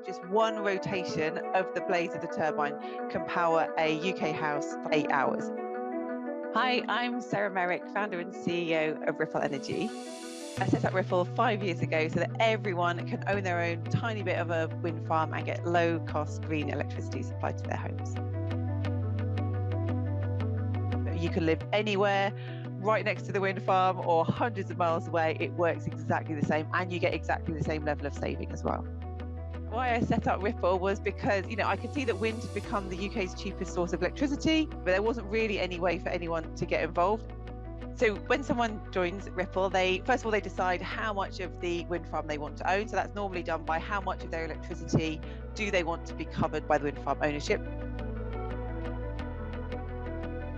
Just one rotation of the blades of the turbine can power a UK house for 8 hours. Hi, I'm Sarah Merrick, founder and CEO of Ripple Energy. I set up Ripple 5 years ago so that everyone can own their own tiny bit of a wind farm and get low-cost green electricity supplied to their homes. You can live anywhere, right next to the wind farm or hundreds of miles away. It works exactly the same and you get exactly the same level of saving as well. Why I set up Ripple was because, I could see that wind had become the UK's cheapest source of electricity, but there wasn't really any way for anyone to get involved. So when someone joins Ripple, first of all, they decide how much of the wind farm they want to own. So that's normally done by how much of their electricity do they want to be covered by the wind farm ownership.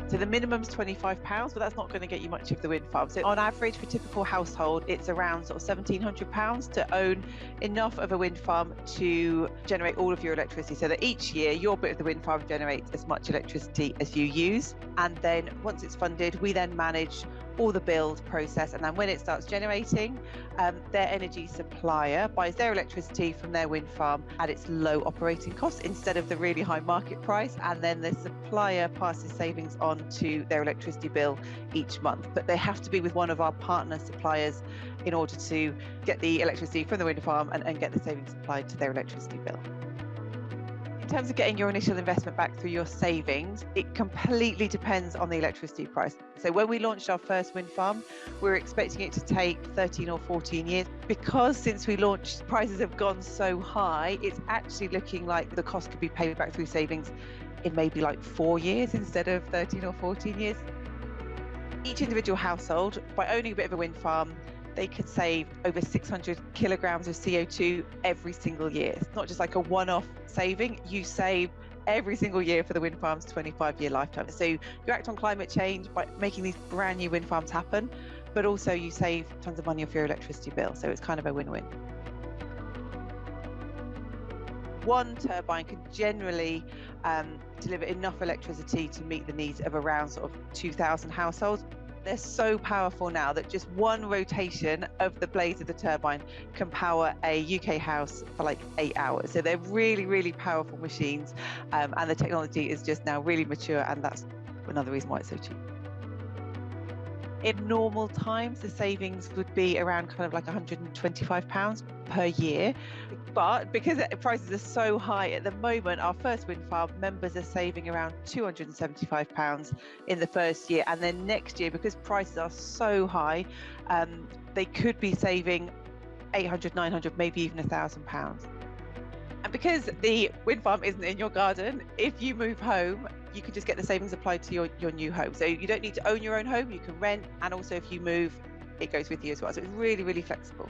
So the minimum's £25, but that's not going to get you much of the wind farm. So on average, for a typical household, it's around sort of £1,700 to own enough of a wind farm to generate all of your electricity. So that each year, your bit of the wind farm generates as much electricity as you use. And then once it's funded, we then manage all the build process. And then when it starts generating, their energy supplier buys their electricity from their wind farm at its low operating cost instead of the really high market price. And then the supplier passes savings on to their electricity bill each month. But they have to be with one of our partner suppliers in order to get the electricity from the wind farm and get the savings applied to their electricity bill. In terms of getting your initial investment back through your savings, it completely depends on the electricity price. So when we launched our first wind farm, we were expecting it to take 13 or 14 years. Because since we launched, prices have gone so high, it's actually looking like the cost could be paid back through savings in maybe like 4 years instead of 13 or 14 years. Each individual household, by owning a bit of a wind farm, they could save over 600 kilograms of CO2 every single year. It's not just like a one-off saving, you save every single year for the wind farm's 25-year lifetime. So you act on climate change by making these brand new wind farms happen, but also you save tons of money off your electricity bill. So it's kind of a win-win. One turbine can generally deliver enough electricity to meet the needs of around sort of 2,000 households. They're so powerful now that just one rotation of the blades of the turbine can power a UK house for like 8 hours. So they're really, really powerful machines, and the technology is just now really mature, and that's another reason why it's so cheap. In normal times, the savings would be around kind of like £125 per year. But because prices are so high at the moment, our first wind farm members are saving around £275 in the first year. And then next year, because prices are so high, they could be saving £800, £900, maybe even £1,000. And because the wind farm isn't in your garden, if you move home, you can just get the savings applied to your new home. So you don't need to own your own home, you can rent, and also if you move, it goes with you as well. So it's really, really flexible.